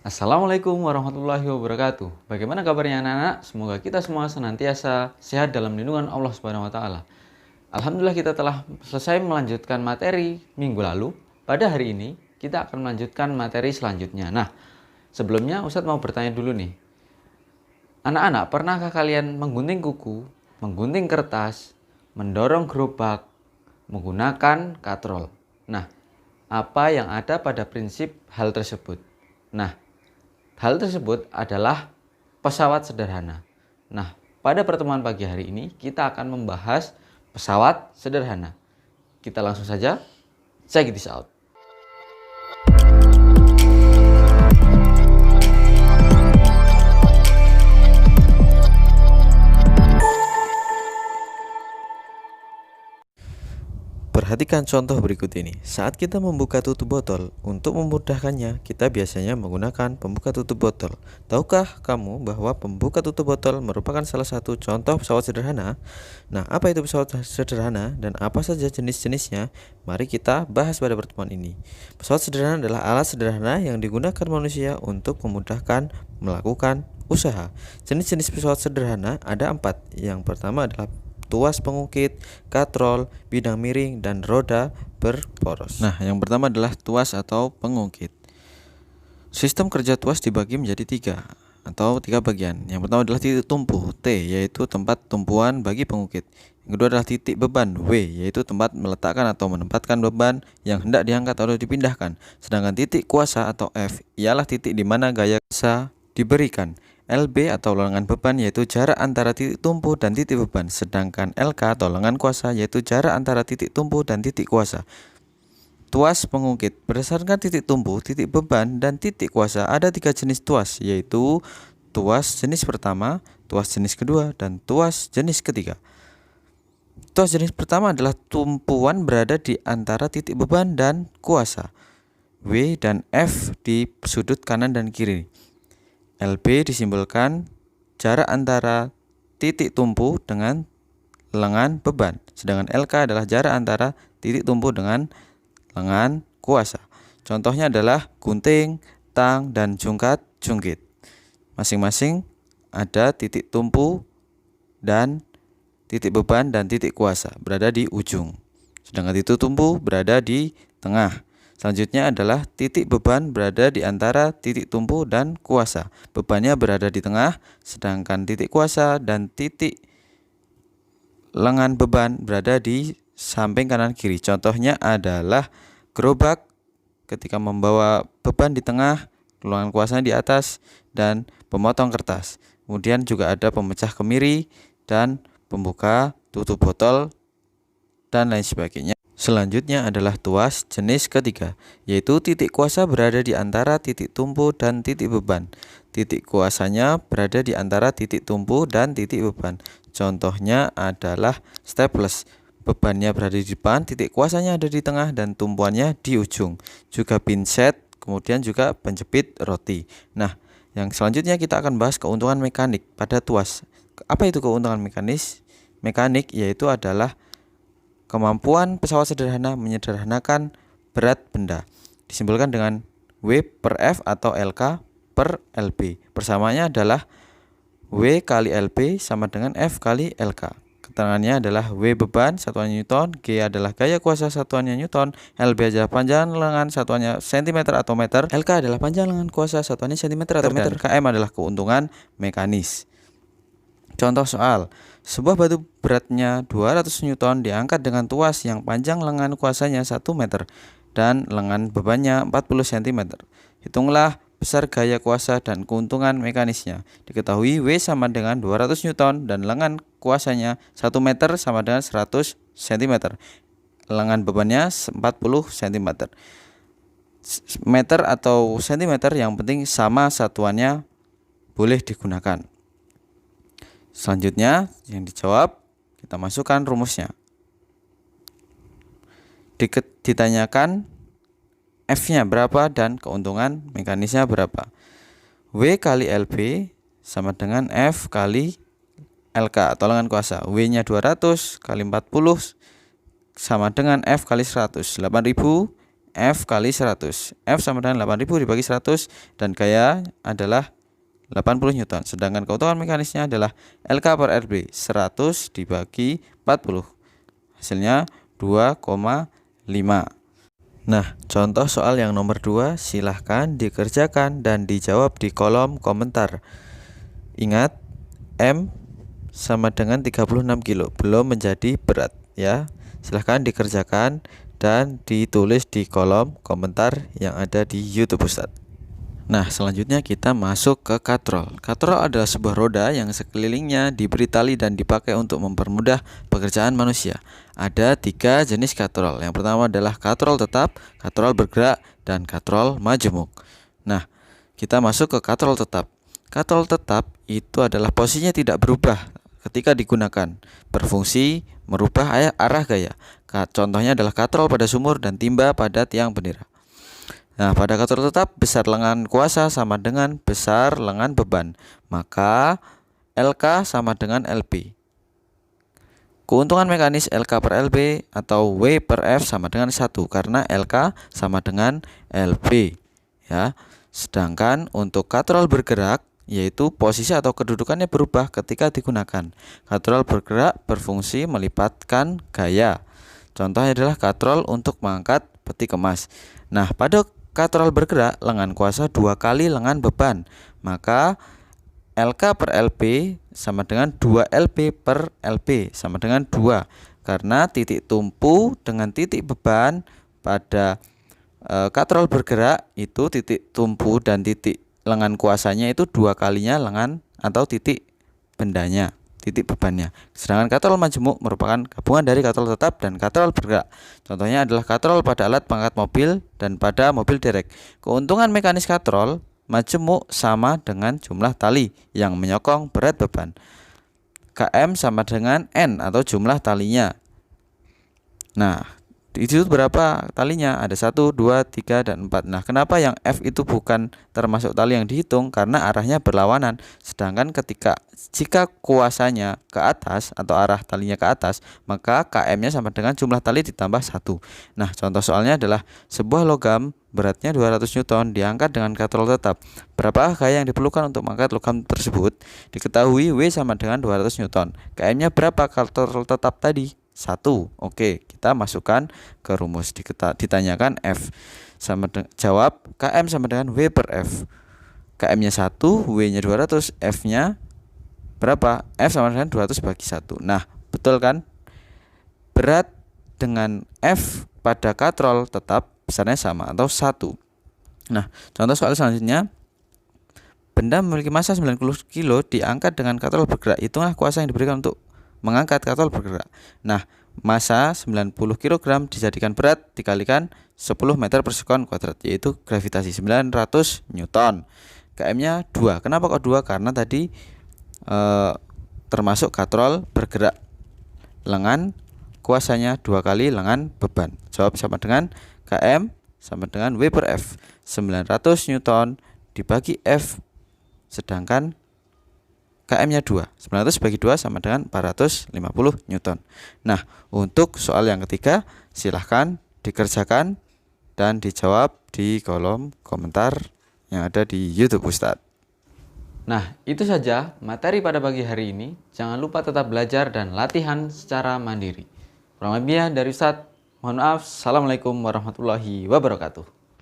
Assalamualaikum warahmatullahi wabarakatuh. Bagaimana kabarnya anak-anak? Semoga kita semua senantiasa sehat dalam lindungan Allah Subhanahu wa taala. Alhamdulillah kita telah selesai melanjutkan materi minggu lalu. Pada hari ini kita akan melanjutkan materi selanjutnya. Nah, sebelumnya Ustadz mau bertanya dulu nih. Anak-anak, pernahkah kalian menggunting kuku, menggunting kertas, mendorong gerobak, menggunakan katrol? Nah, apa yang ada pada prinsip hal tersebut? Nah, hal tersebut adalah pesawat sederhana. Nah, pada pertemuan pagi hari ini kita akan membahas pesawat sederhana. Kita langsung saja check this out. Perhatikan contoh berikut ini. Saat kita membuka tutup botol, untuk memudahkannya, kita biasanya menggunakan pembuka tutup botol. Tahukah kamu bahwa pembuka tutup botol merupakan salah satu contoh pesawat sederhana? Nah, apa itu pesawat sederhana dan apa saja jenis-jenisnya? Mari kita bahas pada pertemuan ini. Pesawat sederhana adalah alat sederhana yang digunakan manusia untuk memudahkan melakukan usaha. Jenis-jenis pesawat sederhana ada 4. Yang pertama adalah tuas pengungkit, katrol, bidang miring, dan roda berporos. Nah, yang pertama adalah tuas atau pengungkit. Sistem kerja tuas dibagi menjadi 3 bagian. Yang pertama adalah titik tumpu T, yaitu tempat tumpuan bagi pengungkit. Yang kedua adalah titik beban W, yaitu tempat meletakkan atau menempatkan beban yang hendak diangkat atau dipindahkan. Sedangkan titik kuasa atau F ialah titik di mana gaya kuasa diberikan. LB atau lengan beban yaitu jarak antara titik tumpu dan titik beban, sedangkan LK atau lengan kuasa yaitu jarak antara titik tumpu dan titik kuasa. Tuas pengungkit berdasarkan titik tumpu, titik beban, dan titik kuasa ada 3 jenis tuas, yaitu tuas jenis pertama, tuas jenis kedua, dan tuas jenis ketiga. Tuas jenis pertama adalah tumpuan berada di antara titik beban dan kuasa, W dan F di sudut kanan dan kiri. LB disimbolkan jarak antara titik tumpu dengan lengan beban, sedangkan LK adalah jarak antara titik tumpu dengan lengan kuasa. Contohnya adalah gunting, tang, dan jungkat-jungkit. Masing-masing ada titik tumpu dan titik beban dan titik kuasa berada di ujung, sedangkan titik tumpu berada di tengah. Selanjutnya adalah titik beban berada di antara titik tumpu dan kuasa. Bebannya berada di tengah, sedangkan titik kuasa dan titik lengan beban berada di samping kanan kiri. Contohnya adalah gerobak ketika membawa beban di tengah, lengan kuasanya di atas, dan pemotong kertas. Kemudian juga ada pemecah kemiri dan pembuka tutup botol dan lain sebagainya. Selanjutnya adalah tuas jenis ketiga, yaitu titik kuasa berada di antara titik tumpu dan titik beban. Titik kuasanya berada di antara titik tumpu dan titik beban. Contohnya adalah staples. Bebannya berada di depan, titik kuasanya ada di tengah, dan tumpuannya di ujung. Juga pinset, kemudian juga penjepit roti. Nah, yang selanjutnya kita akan bahas keuntungan mekanik pada tuas. Apa itu keuntungan mekanik? Yaitu adalah kemampuan pesawat sederhana menyederhanakan berat benda, disimbolkan dengan W per F atau LK per LB. Persamaannya adalah W kali LB sama dengan F kali LK. Keterangannya adalah W beban satuannya Newton, G adalah gaya kuasa satuannya Newton, LB adalah panjang lengan satuannya cm atau meter, LK adalah panjang lengan kuasa satuannya cm atau meter, dan km adalah keuntungan mekanis. Contoh soal, sebuah batu beratnya 200 Newton diangkat dengan tuas yang panjang lengan kuasanya 1 meter dan lengan bebannya 40 cm. Hitunglah besar gaya kuasa dan keuntungan mekanisnya. Diketahui W sama dengan 200 Newton dan lengan kuasanya 1 meter sama dengan 100 cm. Lengan bebannya 40 cm. Meter atau cm yang penting sama satuannya boleh digunakan. Selanjutnya yang dijawab kita masukkan rumusnya. Ditanyakan F-nya berapa dan keuntungan mekanisnya berapa. W kali LB sama dengan F kali LK atau lengan kuasa. W-nya 200 kali 40 sama dengan F kali 100, 8000 F kali 100. F sama dengan 8000 dibagi 100 dan gaya adalah 80 Newton. Sedangkan keuntungan mekanisnya adalah LK per RB 100 dibagi 40. Hasilnya 2,5. Nah, contoh soal yang nomor 2 silahkan dikerjakan dan dijawab di kolom komentar. Ingat, M sama dengan 36 kilo, belum menjadi berat ya. Silahkan dikerjakan dan ditulis di kolom komentar yang ada di YouTube Ustadz. Nah, selanjutnya kita masuk ke katrol. Katrol adalah sebuah roda yang sekelilingnya diberi tali dan dipakai untuk mempermudah pekerjaan manusia. Ada 3 jenis katrol. Yang pertama adalah katrol tetap, katrol bergerak, dan katrol majemuk. Nah, kita masuk ke katrol tetap. Katrol tetap itu adalah posisinya tidak berubah ketika digunakan, berfungsi merubah arah gaya. Contohnya adalah katrol pada sumur dan timba pada tiang bendera. Nah, pada katrol tetap besar lengan kuasa sama dengan besar lengan beban, maka LK sama dengan LP. Keuntungan mekanis LK per LB atau W per F sama dengan 1 karena LK sama dengan LB ya. Sedangkan untuk katrol bergerak yaitu posisi atau kedudukannya berubah ketika digunakan. Katrol bergerak berfungsi melipatkan gaya. Contohnya adalah katrol untuk mengangkat peti kemas. Nah, pada katrol bergerak lengan kuasa 2 kali lengan beban, maka LK per LB sama dengan 2 LB per LB sama dengan 2 karena titik tumpu dengan titik beban pada katrol bergerak itu titik tumpu dan titik lengan kuasanya itu 2 kalinya lengan atau titik bendanya, titik bebannya. Sedangkan katrol majemuk merupakan gabungan dari katrol tetap dan katrol bergerak. Contohnya adalah katrol pada alat pengangkat mobil dan pada mobil derek. Keuntungan mekanis katrol majemuk sama dengan jumlah tali yang menyokong berat beban. KM sama dengan N atau jumlah talinya. Nah, itu berapa talinya? Ada 1, 2, 3, dan 4. Nah, kenapa yang F itu bukan termasuk tali yang dihitung? Karena arahnya berlawanan. Sedangkan jika kuasanya ke atas atau arah talinya ke atas, maka KM-nya sama dengan jumlah tali ditambah 1. Nah, contoh soalnya adalah sebuah logam beratnya 200 Newton diangkat dengan katrol tetap. Berapa gaya yang diperlukan untuk mengangkat logam tersebut? Diketahui W sama dengan 200 Newton. KM-nya berapa katrol tetap tadi? 1. Oke, kita masukkan ke rumus. Ditanyakan F sama jawab KM sama dengan W per F. KM-nya 1, W-nya 200, F-nya berapa? F sama dengan 200 bagi 1. Nah, betul kan? Berat dengan F pada katrol tetap besarnya sama atau 1. Nah, contoh soal selanjutnya. Benda memiliki massa 90 kg diangkat dengan katrol bergerak. Hitunglah kuasa yang diberikan untuk mengangkat katrol bergerak. Nah, massa 90 kg dijadikan berat dikalikan 10 meter per sekon kuadrat, yaitu gravitasi 900 Newton. KM-nya 2. Kenapa kok 2? Karena tadi termasuk katrol bergerak. Lengan kuasanya 2 kali lengan beban. Jawab sama dengan KM sama dengan W per F. 900 Newton dibagi F, sedangkan KM-nya 2. 900 bagi 2 sama dengan 450 Newton. Nah, untuk soal yang ketiga, silahkan dikerjakan dan dijawab di kolom komentar yang ada di YouTube Ustadz. Nah, itu saja materi pada pagi hari ini. Jangan lupa tetap belajar dan latihan secara mandiri. Kurang lebihnya dari Ustadz, mohon maaf. Assalamualaikum warahmatullahi wabarakatuh.